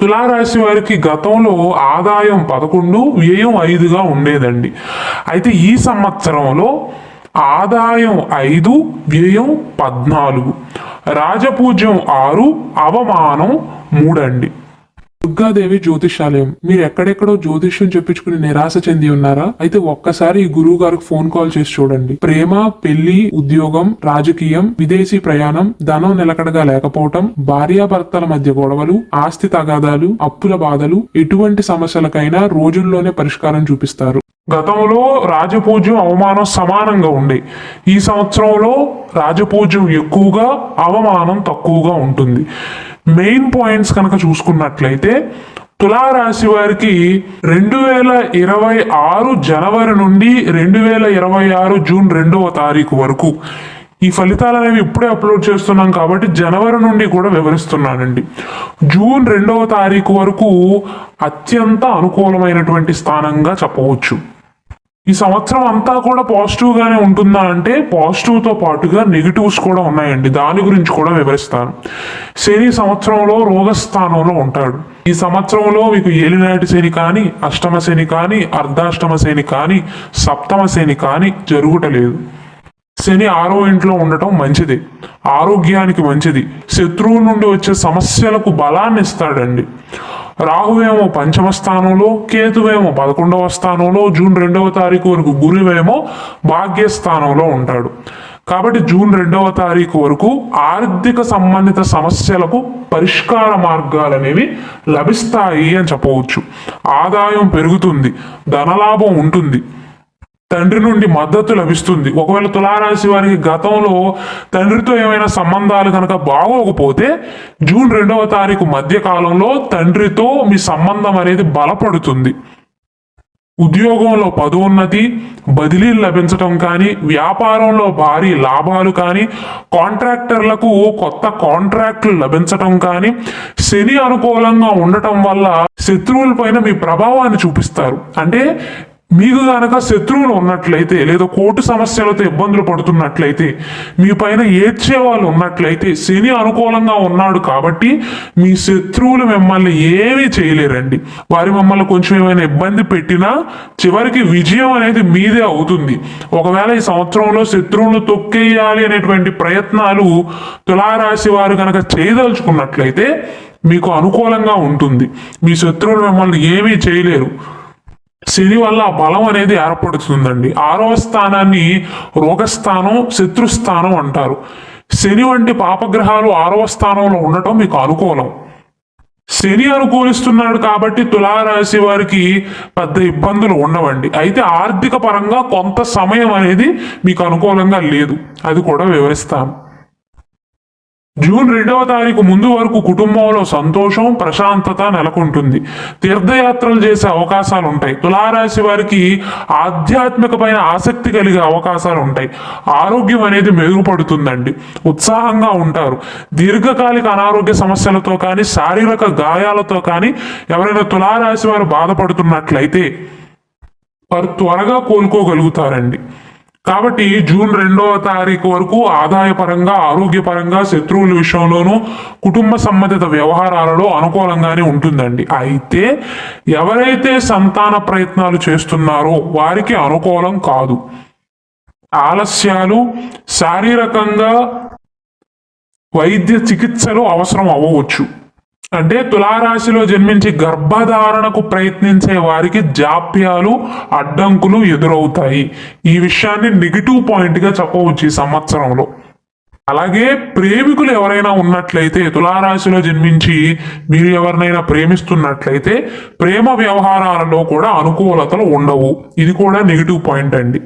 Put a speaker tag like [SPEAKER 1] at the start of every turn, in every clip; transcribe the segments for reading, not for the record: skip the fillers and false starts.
[SPEAKER 1] తులారాశి వారికి గతంలో ఆదాయం 11, వ్యయం 5గా ఉండేదండి. అయితే ఈ సంవత్సరంలో ఆదాయం 5, వ్యయం 14, రాజపూజ్యం 6, అవమానం 3 అండి. దుర్గాదేవి జ్యోతిషాలయం. మీరు ఎక్కడెక్కడో జ్యోతిష్యం చెప్పించుకుని నిరాశ చెంది ఉన్నారా? అయితే ఒక్కసారి ఈ గురువు గారికి ఫోన్ కాల్ చేసి చూడండి. ప్రేమ, పెళ్లి, ఉద్యోగం, రాజకీయం, విదేశీ ప్రయాణం, ధనం నిలకడగా లేకపోవటం, భార్యాభర్తల మధ్య గొడవలు, ఆస్తి తగాదాలు, అప్పుల బాధలు, ఎటువంటి సమస్యలకైనా రోజుల్లోనే పరిష్కారం చూపిస్తారు. గతంలో రాజపూజ్యం, అవమానం సమానంగా ఉండే. ఈ సంవత్సరంలో రాజపూజ్యం ఎక్కువగా, అవమానం తక్కువగా ఉంటుంది. మెయిన్ పాయింట్స్ కనుక చూసుకున్నట్లయితే తులారాశి వారికి 2026 జనవరి నుండి 2026 జూన్ 2వ తారీఖు వరకు ఈ ఫలితాలు అనేవి ఇప్పుడే అప్లోడ్ చేస్తున్నాం కాబట్టి జనవరి నుండి కూడా వివరిస్తున్నానండి. జూన్ 2వ తారీఖు వరకు అత్యంత అనుకూలమైనటువంటి స్థానంగా చెప్పవచ్చు. ఈ సంవత్సరం అంతా కూడా పాజిటివ్ గానే ఉంటుందా అంటే పాజిటివ్ తో పాటుగా నెగిటివ్స్ కూడా ఉన్నాయండి. దాని గురించి కూడా వివరిస్తాను. శని సంవత్సరంలో రోగస్థానంలో ఉంటాడు. ఈ సంవత్సరంలో మీకు ఏలినాటి శని కానీ, అష్టమ శని కానీ, అర్ధాష్టమ శని కానీ, సప్తమ శని కానీ జరుగుటలేదు. శని 6వ ఇంట్లో ఉండటం మంచిది, ఆరోగ్యానికి మంచిది, శత్రువుల నుండి వచ్చే సమస్యలకు బలాన్ని ఇస్తాడండి. రాహువేమో 5వ స్థానంలో, కేతువేమో 11వ స్థానంలో, జూన్ 2వ తారీఖు వరకు గురువేమో భాగ్యస్థానంలో ఉంటాడు. కాబట్టి జూన్ 2వ తారీఖు వరకు ఆర్థిక సంబంధిత సమస్యలకు పరిష్కార మార్గాలు అనేవి లభిస్తాయి అని చెప్పవచ్చు. ఆదాయం పెరుగుతుంది, ధనలాభం ఉంటుంది, తండ్రి నుండి మద్దతు లభిస్తుంది. ఒకవేళ తులారాశి వారికి గతంలో తండ్రితో ఏమైనా సంబంధాలు కనుక బాగోకపోతే జూన్ 2వ తారీఖు మధ్య కాలంలో తండ్రితో మీ సంబంధం అనేది బలపడుతుంది. ఉద్యోగంలో పదోన్నతి, బదిలీలు లభించటం కానీ, వ్యాపారంలో భారీ లాభాలు కానీ, కాంట్రాక్టర్లకు కొత్త కాంట్రాక్టులు లభించటం కానీ, శని అనుకూలంగా ఉండటం వల్ల శత్రువుల పైన మీ ప్రభావాన్ని చూపిస్తారు. అంటే మీకు గనక శత్రువులు ఉన్నట్లయితే, లేదా కోర్టు సమస్యలతో ఇబ్బందులు పడుతున్నట్లయితే, మీ పైన ఏడ్చే వాళ్ళు ఉన్నట్లయితే శని అనుకూలంగా ఉన్నాడు కాబట్టి మీ శత్రువులు మిమ్మల్ని ఏమీ చేయలేరండి. వారి మిమ్మల్ని కొంచెం ఏమైనా ఇబ్బంది పెట్టినా చివరికి విజయం అనేది మీదే అవుతుంది. ఒకవేళ ఈ సంవత్సరంలో శత్రువులను తొక్కేయాలి అనేటువంటి ప్రయత్నాలు తులారాశి వారు కనుక చేయదలుచుకున్నట్లయితే మీకు అనుకూలంగా ఉంటుంది. మీ శత్రువులు మిమ్మల్ని ఏమీ చేయలేరు. శని వల్ల బలం అనేది ఏర్పడుతుందండి. 6వ స్థానాన్ని రోగస్థానం, శత్రుస్థానం అంటారు. శని వంటి పాపగ్రహాలు 6వ స్థానంలో ఉండటం మీకు అనుకూలం. శని అనుకూలిస్తున్నాడు కాబట్టి తులారాశి వారికి పెద్ద ఇబ్బందులు ఉండవండి. అయితే ఆర్థిక పరంగా కొంత సమయం అనేది మీకు అనుకూలంగా లేదు, అది కూడా వివరిస్తాను. జూన్ 2వ తారీఖు ముందు వరకు కుటుంబంలో సంతోషం, ప్రశాంతత నెలకొంటుంది. తీర్థయాత్రలు చేసే అవకాశాలు ఉంటాయి. తులారాశి వారికి ఆధ్యాత్మిక పైన ఆసక్తి కలిగే అవకాశాలు ఉంటాయి. ఆరోగ్యం అనేది మెరుగుపడుతుందండి. ఉత్సాహంగా ఉంటారు. దీర్ఘకాలిక అనారోగ్య సమస్యలతో కానీ, శారీరక గాయాలతో కానీ ఎవరైనా తులారాశి వారు బాధపడుతున్నట్లయితే వారు త్వరగా కోలుకోగలుగుతారండి. కాబట్టి జూన్ 2వ తారీఖు వరకు ఆదాయపరంగా, ఆరోగ్యపరంగా, శత్రువుల విషయంలోనూ, కుటుంబ సంబంధిత వ్యవహారాలలో అనుకూలంగానే ఉంటుందండి. అయితే ఎవరైతే సంతాన ప్రయత్నాలు చేస్తున్నారో వారికి అనుకూలం కాదు. ఆలస్యాలు, శారీరకంగా వైద్య చికిత్సలు అవసరం అవ్వవచ్చు. అంటే తులారాశిలో జన్మించి గర్భధారణకు ప్రయత్నించే వారికి జాప్యాలు, అడ్డంకులు ఎదురవుతాయి. ఈ విషయాన్ని నెగిటివ్ పాయింట్గా చెప్పవచ్చు ఈ సంవత్సరంలో. అలాగే ప్రేమికులు ఎవరైనా ఉన్నట్లయితే, తులారాశిలో జన్మించి మీరు ఎవరినైనా ప్రేమిస్తున్నట్లయితే ప్రేమ వ్యవహారాలలో కూడా అనుకూలతలు ఉండవు. ఇది కూడా నెగిటివ్ పాయింట్ అండి.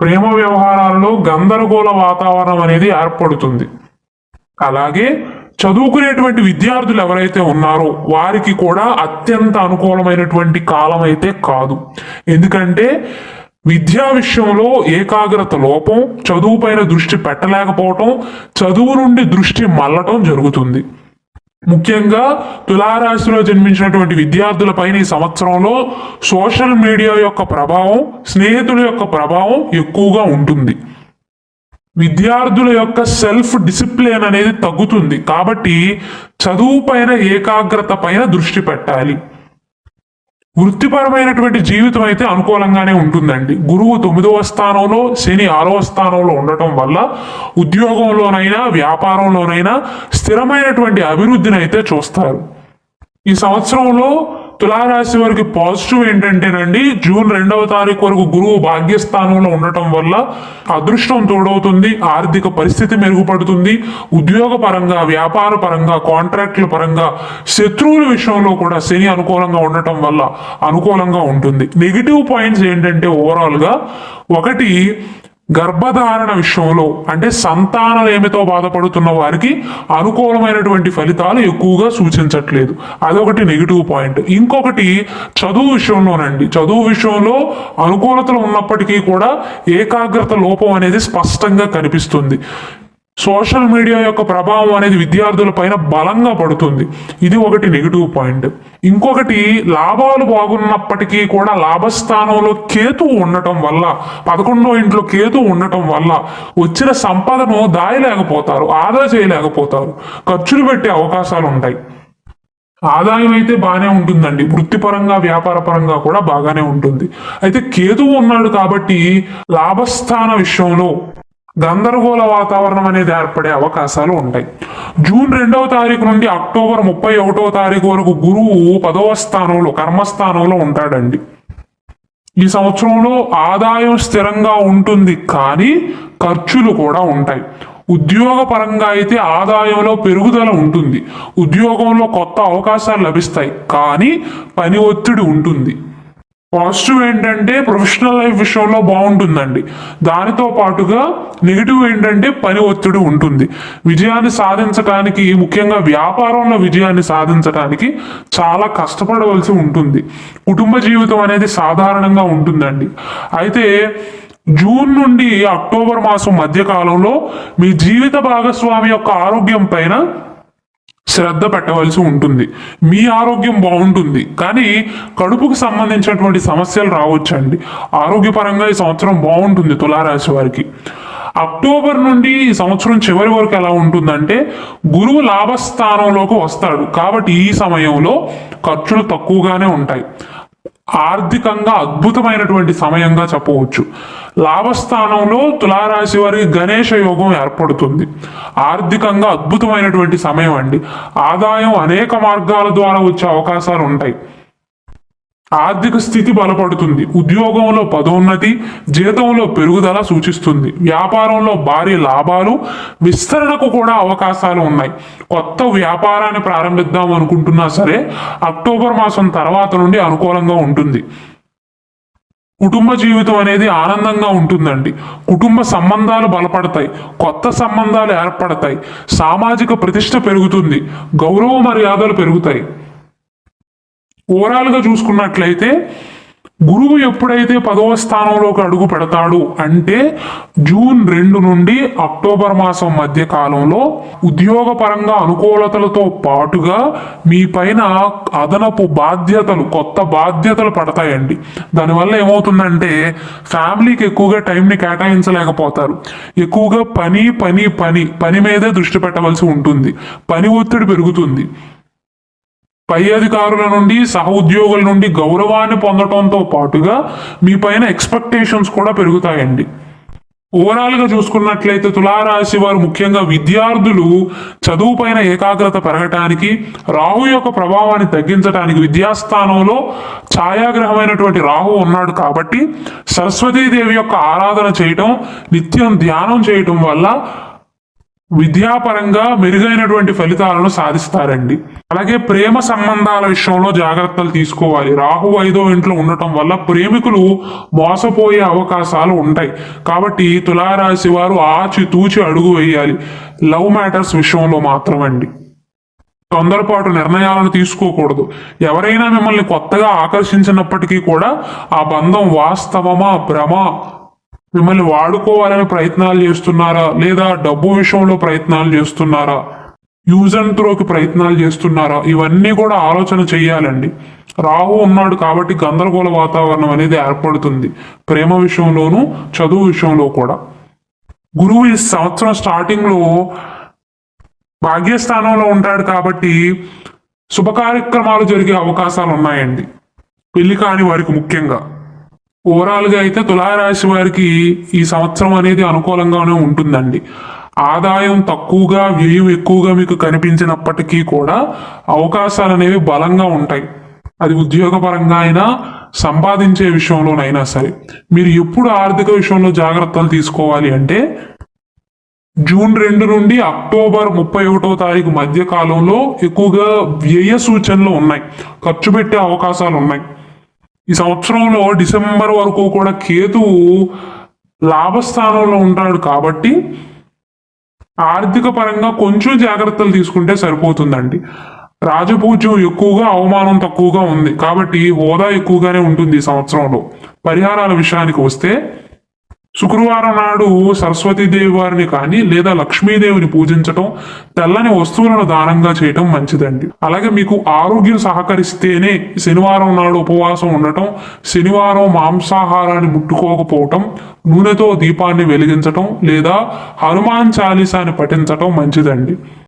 [SPEAKER 1] ప్రేమ వ్యవహారాలలో గందరగోళ వాతావరణం అనేది ఏర్పడుతుంది. అలాగే చదువుకునేటువంటి విద్యార్థులు ఎవరైతే ఉన్నారో వారికి కూడా అత్యంత అనుకూలమైనటువంటి కాలం అయితే కాదు. ఎందుకంటే విద్యా విషయంలో ఏకాగ్రత లోపం, చదువు పైన దృష్టి పెట్టలేకపోవటం, చదువు నుండి దృష్టి మళ్ళటం జరుగుతుంది. ముఖ్యంగా తులారాశిలో జన్మించినటువంటి విద్యార్థుల పైన ఈ సంవత్సరంలో సోషల్ మీడియా యొక్క ప్రభావం, స్నేహితుల యొక్క ప్రభావం ఎక్కువగా ఉంటుంది. విద్యార్థుల యొక్క సెల్ఫ్ డిసిప్లిన్ అనేది తగ్గుతుంది. కాబట్టి చదువు పైన ఏకాగ్రత పైన దృష్టి పెట్టాలి. వృత్తిపరమైనటువంటి జీవితం అయితే అనుకూలంగానే ఉంటుందండి. గురువు 9వ స్థానంలో, శని 6వ స్థానంలో ఉండటం వల్ల ఉద్యోగంలోనైనా వ్యాపారంలోనైనా స్థిరమైనటువంటి అభివృద్ధిని అయితే చూస్తారు. ఈ సంవత్సరంలో తులారాశి వారికి పాజిటివ్ ఏంటంటేనండి, జూన్ 2వ తారీఖు వరకు గురువు భాగ్యస్థానంలో ఉండటం వల్ల అదృష్టం తోడవుతుంది, ఆర్థిక పరిస్థితి మెరుగుపడుతుంది, ఉద్యోగ పరంగా, వ్యాపార పరంగా, కాంట్రాక్టుల పరంగా, శత్రువుల విషయంలో కూడా శని అనుకూలంగా ఉండటం వల్ల అనుకూలంగా ఉంటుంది. నెగిటివ్ పాయింట్స్ ఏంటంటే ఓవరాల్గా ఒకటి, గర్భధారణ విషయంలో అంటే సంతానలేమితో బాధపడుతున్న వారికి అనుకూలమైనటువంటి ఫలితాలు ఎక్కువగా సూచించట్లేదు. అదొకటి నెగిటివ్ పాయింట్. ఇంకొకటి చదువు విషయంలోనండి. చదువు విషయంలో అనుకూలతలు ఉన్నప్పటికీ కూడా ఏకాగ్రత లోపం అనేది స్పష్టంగా కనిపిస్తుంది. సోషల్ మీడియా యొక్క ప్రభావం అనేది విద్యార్థుల పైన బలంగా పడుతుంది. ఇది ఒకటి నెగిటివ్ పాయింట్. ఇంకొకటి, లాభాలు బాగున్నప్పటికీ కూడా లాభస్థానంలో కేతువు ఉండటం వల్ల, 11వ ఇంట్లో కేతువు ఉండటం వల్ల వచ్చిన సంపదను దాయలేకపోతారు, ఆదా చేయలేకపోతారు, ఖర్చులు పెట్టే అవకాశాలు ఉంటాయి. ఆదాయం అయితే బాగానే ఉంటుందండి, వృత్తిపరంగా వ్యాపార పరంగా కూడా బాగానే ఉంటుంది. అయితే కేతువు ఉన్నాడు కాబట్టి లాభస్థాన విషయంలో గందరగోళ వాతావరణం అనేది ఏర్పడే అవకాశాలు ఉంటాయి. జూన్ 2వ తారీఖు నుండి అక్టోబర్ 31వ తారీఖు వరకు గురువు 10వ స్థానంలో, కర్మస్థానంలో ఉంటాడండి. ఈ సంవత్సరంలో ఆదాయం స్థిరంగా ఉంటుంది, కానీ ఖర్చులు కూడా ఉంటాయి. ఉద్యోగ పరంగా అయితే ఆదాయంలో పెరుగుదల ఉంటుంది, ఉద్యోగంలో కొత్త అవకాశాలు లభిస్తాయి, కానీ పని ఒత్తిడి ఉంటుంది. పాజిటివ్ ఏంటంటే ప్రొఫెషనల్ లైఫ్ విషయంలో బాగుంటుందండి. దానితో పాటుగా నెగిటివ్ ఏంటంటే పని ఒత్తిడి ఉంటుంది. విజయాన్ని సాధించడానికి, ముఖ్యంగా వ్యాపారంలో విజయాన్ని సాధించడానికి చాలా కష్టపడవలసి ఉంటుంది. కుటుంబ జీవితం అనేది సాధారణంగా ఉంటుందండి. అయితే జూన్ నుండి అక్టోబర్ మాసం మధ్య కాలంలో మీ జీవిత భాగస్వామి యొక్క ఆరోగ్యం పైన శ్రద్ధ పెట్టవలసి ఉంటుంది. మీ ఆరోగ్యం బాగుంటుంది, కానీ కడుపుకు సంబంధించినటువంటి సమస్యలు రావచ్చండి. ఆరోగ్యపరంగా ఈ సంవత్సరం బాగుంటుంది తులారాశి వారికి. అక్టోబర్ నుండి ఈ సంవత్సరం చివరి వరకు ఎలా ఉంటుందంటే, గురువు లాభస్థానంలోకి వస్తాడు కాబట్టి ఈ సమయంలో ఖర్చులు తక్కువగానే ఉంటాయి. ఆర్థికంగా అద్భుతమైనటువంటి సమయంగా చెప్పవచ్చు. లాభస్థానంలో తులారాశి వారికి గణేష యోగం ఏర్పడుతుంది. ఆర్థికంగా అద్భుతమైనటువంటి సమయం అండి. ఆదాయం అనేక మార్గాల ద్వారా వచ్చే అవకాశాలు ఉంటాయి. ఆర్థిక స్థితి బలపడుతుంది. ఉద్యోగంలో పదోన్నతి, జీతంలో పెరుగుదల సూచిస్తుంది. వ్యాపారంలో భారీ లాభాలు, విస్తరణకు కూడా అవకాశాలు ఉన్నాయి. కొత్త వ్యాపారాన్ని ప్రారంభిద్దాం అనుకుంటున్నా సరే అక్టోబర్ మాసం తర్వాత నుండి అనుకూలంగా ఉంటుంది. కుటుంబ జీవితం అనేది ఆనందంగా ఉంటుందండి. కుటుంబ సంబంధాలు బలపడతాయి, కొత్త సంబంధాలు ఏర్పడతాయి, సామాజిక ప్రతిష్ట పెరుగుతుంది, గౌరవ మర్యాదలు పెరుగుతాయి. ఓవరాల్గా చూసుకున్నట్లయితే గురువు ఎప్పుడైతే 10వ స్థానంలోకి అడుగు పెడతాడు అంటే జూన్ 2 నుండి అక్టోబర్ మాసం మధ్య కాలంలో ఉద్యోగపరంగా అనుకూలతలతో పాటుగా మీ పైన అదనపు బాధ్యతలు, కొత్త బాధ్యతలు పడతాయండి. దానివల్ల ఏమవుతుందంటే ఫ్యామిలీకి ఎక్కువగా టైంని కేటాయించలేకపోతారు. ఎక్కువగా పని పని పని పని మీదే దృష్టి పెట్టవలసి ఉంటుంది. పని ఒత్తిడి పెరుగుతుంది. పై అధికారుల నుండి, సహ ఉద్యోగుల నుండి గౌరవాన్ని పొందడంతో పాటుగా మీ పైన ఎక్స్పెక్టేషన్స్ కూడా పెరుగుతాయండి. ఓవరాల్గా చూసుకున్నట్లయితే తులారాశి వారు, ముఖ్యంగా విద్యార్థులు చదువు పైన ఏకాగ్రత పెరగటానికి, రాహు యొక్క ప్రభావాన్ని తగ్గించడానికి, విద్యాస్థానంలో ఛాయాగ్రహమైనటువంటి రాహు ఉన్నాడు కాబట్టి సరస్వతీదేవి యొక్క ఆరాధన చేయటం, నిత్యం ధ్యానం చేయటం వల్ల విద్యాపరంగా మెరుగైనటువంటి ఫలితాలను సాధిస్తారండి. అలాగే ప్రేమ సంబంధాల విషయంలో జాగ్రత్తలు తీసుకోవాలి. రాహు 5వ ఇంట్లో ఉండటం వల్ల ప్రేమికులు మోసపోయే అవకాశాలు ఉంటాయి. కాబట్టి తులారాశి వారు ఆచితూచి అడుగు వేయాలి లవ్ మ్యాటర్స్ విషయంలో మాత్రమండి. తొందరపాటు నిర్ణయాలను తీసుకోకూడదు. ఎవరైనా మిమ్మల్ని కొత్తగా ఆకర్షించినప్పటికీ కూడా ఆ బంధం వాస్తవమా, భ్రమ, మిమ్మల్ని వాడుకోవాలని ప్రయత్నాలు చేస్తున్నారా, లేదా డబ్బు విషయంలో ప్రయత్నాలు చేస్తున్నారా, యూజ్ అండ్ త్రోకి ప్రయత్నాలు చేస్తున్నారా, ఇవన్నీ కూడా ఆలోచన చెయ్యాలండి. రాహు ఉన్నాడు కాబట్టి గందరగోళ వాతావరణం అనేది ఏర్పడుతుంది, ప్రేమ విషయంలోనూ చదువు విషయంలో కూడా. గురువు ఈ సంవత్సరం స్టార్టింగ్ లో భాగ్యస్థానంలో ఉంటాడు కాబట్టి శుభ కార్యక్రమాలు జరిగే అవకాశాలు ఉన్నాయండి, పెళ్లి కాని వారికి ముఖ్యంగా. ఓవరాల్ గా అయితే తులారాశి వారికి ఈ సంవత్సరం అనేది అనుకూలంగానే ఉంటుందండి. ఆదాయం తక్కువగా వ్యయం ఎక్కువగా మీకు కనిపించినప్పటికీ కూడా అవకాశాలు అనేవి బలంగా ఉంటాయి. అది ఉద్యోగపరంగా అయినా సంపాదించే విషయంలోనైనా సరే. మీరు ఎప్పుడు ఆర్థిక విషయంలో జాగ్రత్తలు తీసుకోవాలి అంటే జూన్ 2 నుండి అక్టోబర్ 31 మధ్య కాలంలో ఎక్కువగా వ్యయ సూచనలు ఉన్నాయి, ఖర్చు పెట్టే అవకాశాలు ఉన్నాయి. ఈ సంవత్సరంలో డిసెంబర్ వరకు కూడా కేతువు లాభస్థానంలో ఉంటాడు కాబట్టి ఆర్థిక పరంగా కొంచెం జాగ్రత్తలు తీసుకుంటే సరిపోతుందండి. రాజపూజ్యం ఎక్కువగా, అవమానం తక్కువగా ఉంది కాబట్టి హోదా ఎక్కువగానే ఉంటుంది ఈ సంవత్సరంలో. పరిహారాల విషయానికి వస్తే శుక్రవారం నాడు సరస్వతీదేవి వారిని కానీ లేదా లక్ష్మీదేవిని పూజించటం, తెల్లని వస్తువులను దానంగా చేయటం మంచిదండి. అలాగే మీకు ఆరోగ్యం సహకరిస్తేనే శనివారం నాడు ఉపవాసం ఉండటం, శనివారం మాంసాహారాన్ని ముట్టుకోకపోవటం, నూనెతో దీపాన్ని వెలిగించటం లేదా హనుమాన్ చాలీసాని పఠించటం మంచిదండి.